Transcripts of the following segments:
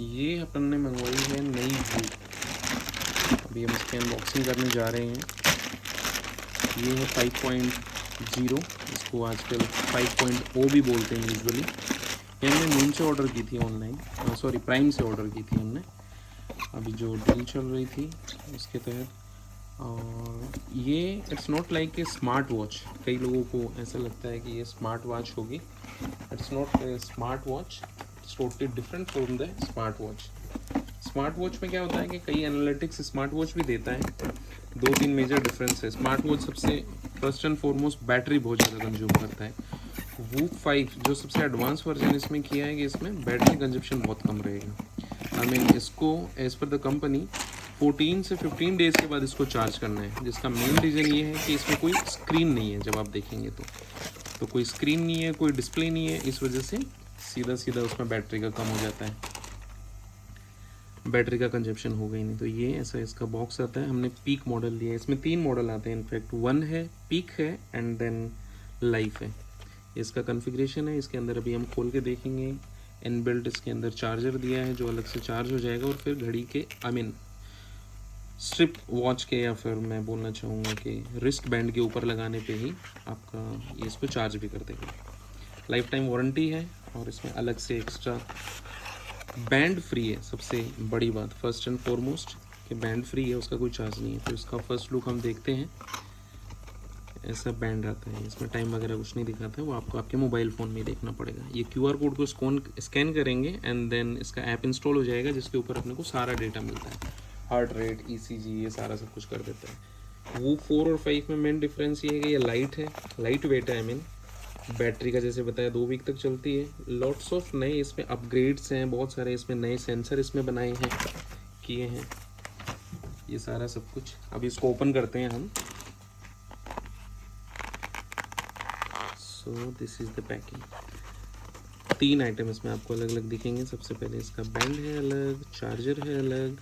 ये अपन ने मंगवाई है नई वूक। अभी हम इसकी अनबॉक्सिंग करने जा रहे हैं। ये है 5.0, इसको आजकल 5.0 भी बोलते हैं यूजुअली। ये हमने नून से ऑर्डर की थी ऑनलाइन, सॉरी प्राइम से ऑर्डर की थी हमने, अभी जो डील चल रही थी उसके तहत। और ये it's not like a smart watch. कई लोगों को ऐसा लगता है कि ये स्मार्ट वॉच होगी। It's not a smart watch, it's totally different from the smart watch. Smart watch में क्या होता है कि कई एनालिटिक्स स्मार्ट वॉच भी देता है। दो तीन मेजर डिफरेंस है। स्मार्ट वॉच सबसे फर्स्ट एंड फॉरमोस्ट बैटरी बहुत ज़्यादा कंज्यूम करता है। वूक 5 जो सबसे एडवांस वर्जन इसमें किया है कि इसमें बैटरी कंजप्शन बहुत कम रहेगा। आई मीन इसको एज़ पर द कंपनी 14 से 15 डेज़ के बाद इसको चार्ज करना है, जिसका मेन रीज़न ये है कि इसमें कोई स्क्रीन नहीं है। जब आप देखेंगे तो कोई स्क्रीन नहीं है, कोई डिस्प्ले नहीं है, इस वजह से सीधा सीधा उसमें बैटरी का कम हो जाता है, बैटरी का कंजप्शन हो गई नहीं। तो ये ऐसा इसका बॉक्स आता है। हमने पीक मॉडल लिया है। इसमें 3 मॉडल आते हैं इनफैक्ट, 1 है, पीक है एंड देन लाइफ है। इसका कॉन्फ़िगरेशन है। इसके अंदर अभी हम खोल के देखेंगे। इनबिल्ट इसके अंदर चार्जर दिया है जो अलग से चार्ज हो जाएगा, और फिर घड़ी के आई मीन स्ट्रिप वॉच के, या फिर मैं बोलना चाहूँगा कि रिस्ट बैंड के ऊपर लगाने पे ही आपका ये इसको चार्ज भी कर देगा। लाइफ टाइम वारंटी है, और इसमें अलग से एक्स्ट्रा बैंड फ्री है। सबसे बड़ी बात फर्स्ट एंड फॉरमोस्ट कि बैंड फ्री है, उसका कोई चार्ज नहीं है। तो इसका फर्स्ट लुक हम देखते हैं। ऐसा बैंड आता है, इसमें टाइम वगैरह कुछ नहीं दिखाता है, वो आपको आपके मोबाइल फ़ोन में देखना पड़ेगा। ये QR कोड को स्कैन करेंगे एंड देन इसका ऐप इंस्टॉल हो जाएगा, जिसके ऊपर अपने को सारा डेटा मिलता है। हार्ट रेट, ECG, ये सारा सब कुछ कर देता है। वो 4 और 5 में मेन डिफरेंस ये है कि ये लाइट है, लाइट वेट है। आई मीन बैटरी का जैसे बताया 2 वीक तक चलती है। लॉट्स ऑफ नए इसमें अपग्रेड्स हैं, बहुत सारे इसमें नए सेंसर इसमें बनाए हैं, किए हैं, ये सारा सब कुछ। अभी इसको ओपन करते हैं हम। So this is the packing. 3 item इसमें आपको अलग अलग दिखेंगे। सबसे पहले इसका बैंड है अलग, चार्जर है अलग,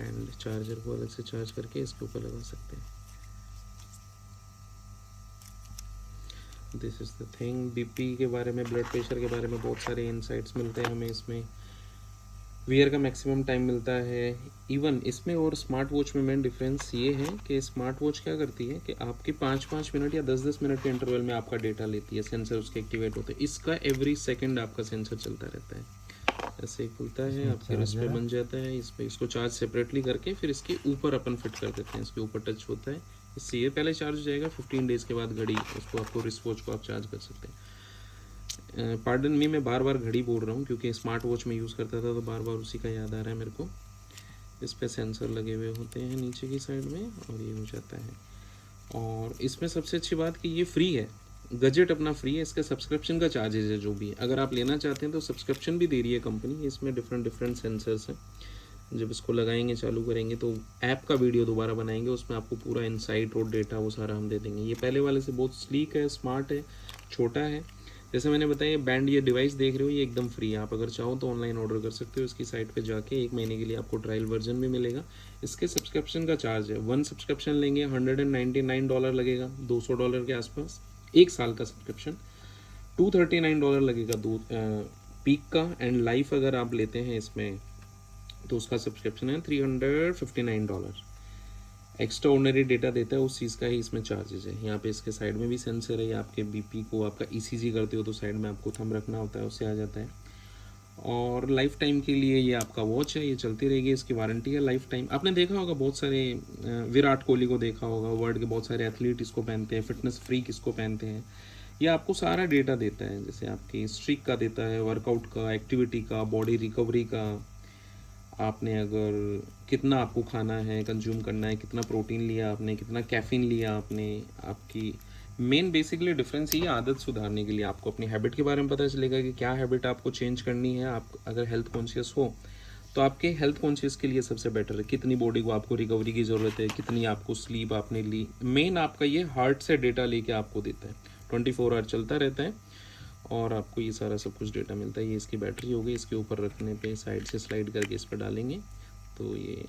एंड चार्जर को अलग से चार्ज करके इसके ऊपर लगा सकते हैं। This is the thing. BP के बारे में, ब्लड प्रेशर के बारे में बहुत सारे इंसाइट्स मिलते हैं हमें इसमें। वियर का मैक्सिमम टाइम मिलता है। इवन इसमें और स्मार्ट वॉच में मेन डिफरेंस ये है कि स्मार्ट वॉच क्या करती है कि आपके 5-5 मिनट या 10-10 मिनट के इंटरवल में आपका डेटा लेती है, सेंसर उसके एक्टिवेट होते हैं। इसका एवरी सेकंड आपका सेंसर चलता रहता है। ऐसे खुलता है, आपके रिस्ट पे बन जाता है। इस पर इसको चार्ज सेपरेटली करके फिर इसके ऊपर अपन फिट कर देते हैं, इसके ऊपर टच होता है, इससे ये पहले चार्ज हो जाएगा। 15 डेज़ के बाद घड़ी उसको आपको रिस्ट वॉच को आप चार्ज कर सकते हैं। पार्डन मी, मैं बार बार घड़ी बोल रहा हूँ क्योंकि स्मार्ट वॉच में यूज़ करता था तो बार बार उसी का याद आ रहा है मेरे को। इस पर सेंसर लगे हुए होते हैं नीचे की साइड में, और ये हो जाता है। और इसमें सबसे अच्छी बात कि ये फ्री है, गजेट अपना फ्री है। इसका सब्सक्रिप्शन का चार्जेज है जो भी है, अगर आप लेना चाहते हैं तो सब्सक्रिप्शन भी दे रही है कंपनी। इसमें डिफरेंट सेंसर्स हैं। जब इसको लगाएंगे, चालू करेंगे, तो ऐप का वीडियो दोबारा बनाएंगे, उसमें आपको पूरा इंसाइट और डेटा वो सारा हम दे देंगे। ये पहले वाले से बहुत स्लीक है, स्मार्ट है, छोटा है। जैसे मैंने बताया, ये बैंड, ये डिवाइस देख रहे हो, ये एकदम फ्री है। आप अगर चाहो तो ऑनलाइन ऑर्डर कर सकते हो। इसकी साइट पे जाके 1 महीने के लिए आपको ट्रायल वर्जन भी मिलेगा। इसके सब्सक्रिप्शन का चार्ज है, 1 सब्सक्रिप्शन लेंगे $199 लगेगा, $200 के आसपास। 1 साल का सब्सक्रिप्शन $239 लगेगा पीक का। एंड लाइफ अगर आप लेते हैं इसमें तो उसका सब्सक्रिप्शन है $359। एक्स्ट्रा ऑर्डिनरी डेटा देता है, उस चीज़ का ही इसमें चार्जेज है। यहाँ पे इसके साइड में भी सेंसर है, या आपके BP को, आपका ECG करते हो तो साइड में आपको थंब रखना होता है, उससे आ जाता है। और लाइफ टाइम के लिए ये आपका वॉच है, ये चलती रहेगी। इसकी वारंटी है लाइफ टाइम। आपने देखा होगा बहुत सारे, विराट कोहली को देखा होगा, वर्ल्ड के बहुत सारे एथलीट इसको पहनते हैं, फिटनेस फ्रीक इसको पहनते हैं। ये आपको सारा डेटा देता है, जैसे आपकी स्ट्रीक का देता है, वर्कआउट का, एक्टिविटी का, बॉडी रिकवरी का, आपने अगर कितना आपको खाना है, कंज्यूम करना है, कितना प्रोटीन लिया आपने, कितना कैफीन लिया आपने। आपकी मेन बेसिकली डिफरेंस ये आदत सुधारने के लिए आपको अपनी हैबिट के बारे में पता चलेगा कि क्या हैबिट आपको चेंज करनी है। आप अगर हेल्थ कॉन्शियस हो तो आपके हेल्थ कॉन्शियस के लिए सबसे बेटर है कितनी बॉडी को आपको रिकवरी की ज़रूरत है, कितनी आपको स्लीप आपने ली। मेन आपका ये हार्ट से डेटा लेके आपको देता है, 24 आवर चलता रहता है, और आपको ये सारा सब कुछ डेटा मिलता है। ये इसकी बैटरी होगी, इसके ऊपर रखने पे साइड से स्लाइड करके इस पर डालेंगे तो ये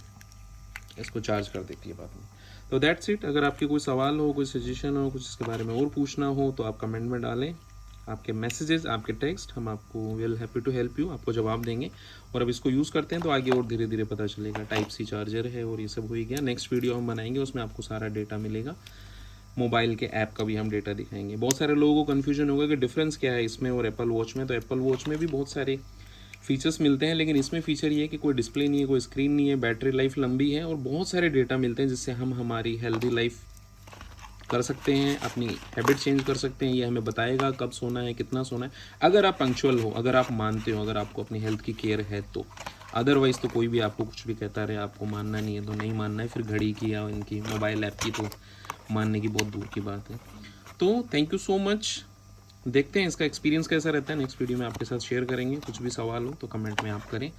इसको चार्ज कर देती है बाद में। तो दैट्स इट। अगर आपके कोई सवाल हो, कोई सजेशन हो, कुछ इसके बारे में और पूछना हो तो आप कमेंट में डालें। आपके मैसेजेस, आपके टेक्स्ट, हम आपको will happy to help you, आपको जवाब देंगे। और अब इसको यूज़ करते हैं तो आगे और धीरे धीरे पता चलेगा। टाइप सी चार्जर है और ये सब हो ही गया। नेक्स्ट वीडियो हम बनाएंगे, उसमें आपको सारा डेटा मिलेगा। मोबाइल के ऐप का भी हम डेटा दिखाएंगे। बहुत सारे लोगों को कन्फ्यूजन होगा कि डिफरेंस क्या है इसमें और एप्पल वॉच में। तो एप्पल वॉच में भी बहुत सारे फीचर्स मिलते हैं, लेकिन इसमें फीचर ये है कि कोई डिस्प्ले नहीं है, कोई स्क्रीन नहीं है, बैटरी लाइफ लंबी है और बहुत सारे डेटा मिलते हैं जिससे हम हमारी हेल्दी लाइफ कर सकते हैं, अपनी हैबिट चेंज कर सकते हैं। ये हमें बताएगा कब सोना है, कितना सोना है, अगर आप पंक्चुअल हो, अगर आप मानते हो, अगर आपको अपनी हेल्थ की केयर है तो। अदरवाइज़ तो कोई भी आपको कुछ भी कहता रहे, आपको मानना नहीं है तो नहीं मानना है। फिर घड़ी की या इनकी मोबाइल ऐप की तो मानने की बहुत दूर की बात है। तो थैंक यू सो मच। देखते हैं इसका एक्सपीरियंस कैसा रहता है, नेक्स्ट वीडियो में आपके साथ शेयर करेंगे। कुछ भी सवाल हो तो कमेंट में आप करें,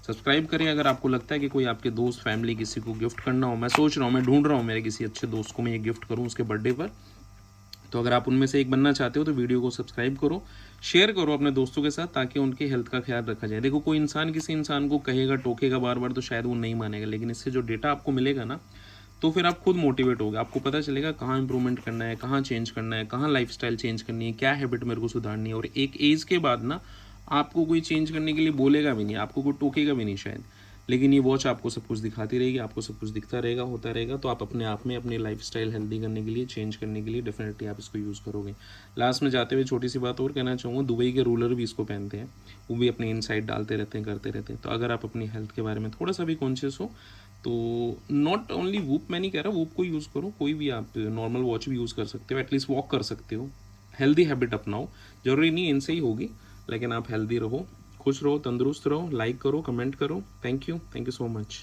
सब्सक्राइब करें। अगर आपको लगता है कि कोई आपके दोस्त, फैमिली, किसी को गिफ्ट करना हो, मैं सोच रहा हूँ, मैं ढूंढ रहा हूँ मेरे किसी अच्छे दोस्त को मैं ये गिफ्ट करूँ उसके बर्थडे पर। तो अगर आप उनमें से एक बनना चाहते हो तो वीडियो को सब्सक्राइब करो, शेयर करो अपने दोस्तों के साथ, ताकि उनकी हेल्थ का ख्याल रखा जाए। देखो, कोई इंसान किसी इंसान को कहेगा, टोकेगा बार बार, तो शायद वो नहीं मानेगा, लेकिन इससे जो डेटा आपको मिलेगा ना, तो फिर आप खुद मोटिवेट होगे। आपको पता चलेगा कहाँ इंप्रूवमेंट करना है, कहाँ चेंज करना है, कहाँ लाइफस्टाइल चेंज करनी है, क्या हैबिट मेरे को सुधारनी है। और एक एज के बाद ना आपको कोई चेंज करने के लिए बोलेगा भी नहीं, आपको कोई टोकेगा भी नहीं शायद, लेकिन ये वॉच आपको सब कुछ दिखाती रहेगी, आपको सब कुछ दिखता रहेगा, होता रहेगा। तो आप अपने आप में अपनी लाइफस्टाइल हेल्दी करने के लिए, चेंज करने के लिए डेफिनेटली आप इसको यूज़ करोगे। लास्ट में जाते हुए छोटी सी बात और कहना चाहूँगा, दुबई के रूलर भी इसको पहनते हैं, वो भी अपने इनसाइट डालते रहते हैं, करते रहते हैं। तो अगर आप अपनी हेल्थ के बारे में थोड़ा सा भी कॉन्शियस हो तो नॉट ओनली वूप, मैं नहीं कह रहा वूप को यूज़ करो, कोई भी आप नॉर्मल वॉच भी यूज़ कर सकते हो, एटलीस्ट वॉक कर सकते हो, हेल्दी हैबिट अपनाओ। ज़रूरी नहीं इनसे ही होगी, लेकिन आप हेल्दी रहो, खुश रहो, तंदुरुस्त रहो। लाइक करो, कमेंट करो। Thank you so much.